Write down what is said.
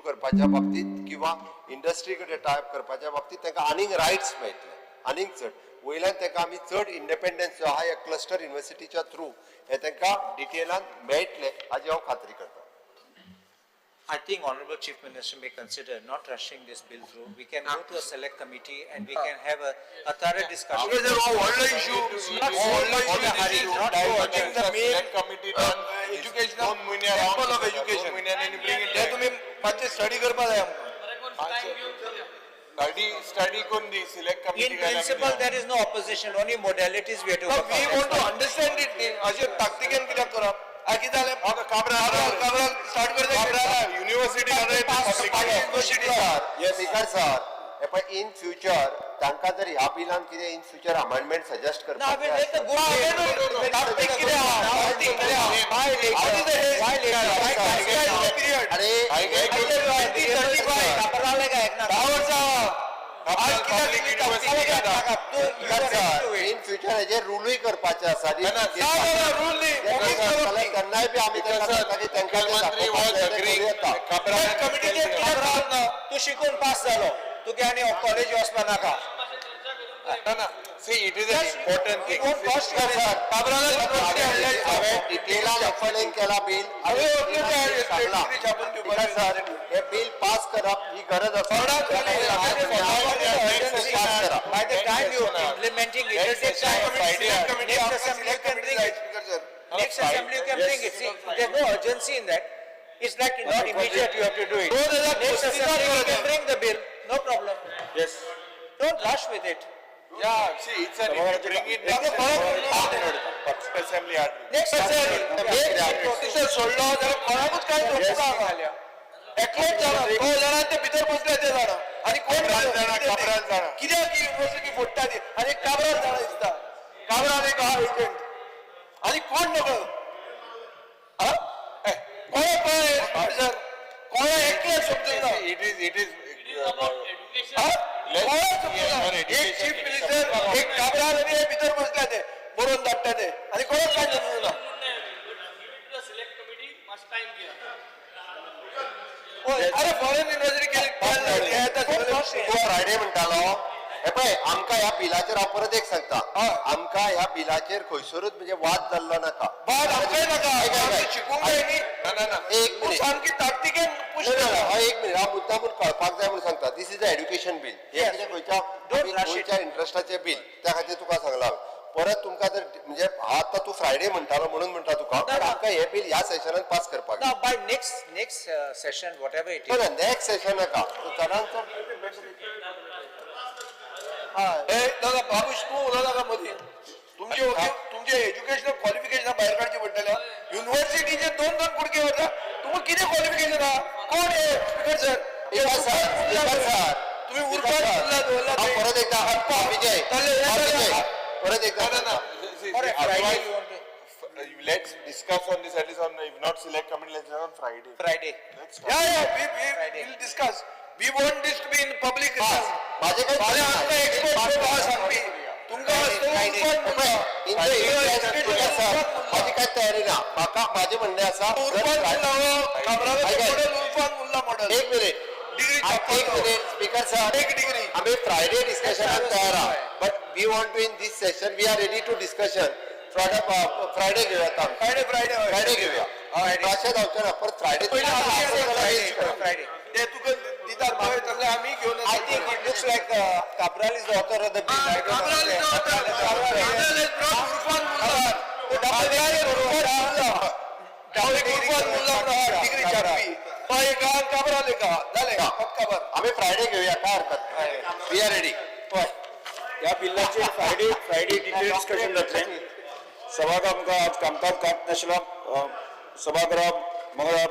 करपाच्या बाबतीत किंवा इंडस्ट्री कडेन टायप करपाच्या बाबतीत तांकां आनीक रायट्स मेळटले, आनीक चड वयल्यान तांकां आमी चड इंडिपेंडन्स जो आहा ह्या क्लस्टर युनिवर्सिटीच्या थ्रू हे तांकां डिटेलान मेळटले हाची हांव खात्री करता. I think Honorable Chief Minister may consider not rushing this bill through. We can go to a select committee and we can have a thorough discussion. Because there are all the issues, all the hurry, not diverting the main Select committee done educational temple of education. and bring it ते there. तुम्ही मातशे study करपा जाय आमकां. Study कोण दी select committee. In principle, there is no opposition, only modalities we have to work We out. want to understand it. अशें ताकतिकेन कित्याक करप? कितें जालें? काब्राल स्टार्ट करता University युनिवर्सिटी स्पीकर सर हे पळय इन फ्युचर तांकां जर ह्या बिलान कितें in future amendment suggest Now, we करपाक take the good. In future हेजे रूलूय करपाचे आसा तेन्नाय बी आमी तू शिकून पास जालो तुगे आनी कॉलेज वचपा नाका. See, it is an important thing. डिटेलान एक्सप्लेन केला बिल सर हे बिल पास करप ही गरज By the time you are implementing it, it takes time. Next assembly you can bring it. Next assembly you can bring it. See, there's no urgency in that. It's like not immediate you have to do it. Next assembly you can bring the bill, no problem. Yes. Don't rush with it. Yeah, see, it's an bring it next assembly. Next assembly. सोडलो जाल्यार कोणाकूच कांय एकलोच जाणा तो जाणा ते भितर बसले ते जाणा आनी कोण काब्राल जाणा कित्याक ही युनिवर्सिटी फोडटा ती आनी काब्राल जाणा दिसता काब्राल एक आहा एजंट आनी कोण नको कोणा एकले समजूंक ना एक चीफ मिनिस्टर एक काब्राल आनी भितर बसले ते बरोवन धाडटा ते आनी कोणाक कांय समजूंक ना. अरे फॉरेन युनिवर्सिटी फ्रायडे म्हणटालो हे पळय आमकां ह्या बिलाचेर हांव परत एक सांगता आमकां ह्या बिलाचेर खंयसरूच म्हणजे वाद जाल्लो नाका. शिकूंक जाय न्ही एक मिनिट सामकी ताकतिकेन एक मिनिट हांव मुद्दामून कळपाक जाय म्हणून सांगता दिस इज अ एड्युकेशन बिल हे कितें खंयच्या इंटरेस्टाचें बिल त्या खातीर तुका सांगला परत तुमकां जर म्हणजे आतां तूं फ्रायडे म्हणटालो म्हणून म्हणटा तुका पण आमकां हे बिल ह्या सेशनान पास करपाक Now by next session, whatever it is. Next session नाका चडांत दादा बाबूश तूं उलो नाका मदीं तुमचे एज्युकेशनल क्वॉलिफिकेशन भायर काडची पडटलें युनिवर्सिटीचे दोन कुडके वता तुमकां कितें क्वॉलिफिकेशन आहा कोण हे स्पीकर सर तुम्ही उरफाट परत एकदा विजय परत एकदा Let's discuss on this at least on, if not select committee, let's do on Friday. Friday. we'll discuss. We want this to be in public. माझे काही माझी काय तयारी ना म्हाका माझे म्हणणे आसा एक मिनिट स्पीकर सर आम्ही फ्रायडे डिस्कशनाक तयार आहा but we want to in this session we are ready to discussion Friday घेऊया फ्रायडे घेऊया अशें जावचें ना परत फ्रायडे Friday. ते तुका दितात पळय तसले आमी घेवन I think it looks like Cabral is the author of the bill. I don't आम्ही फ्रायडे घेऊया काय हरकत वी आर रेडी. या बिल्लाचे फ्रायडे डिटेल डिस्कशन जातले. सभागृह आमकां आज कामकाज कांत नाशिल्लो सभागृह मंगळार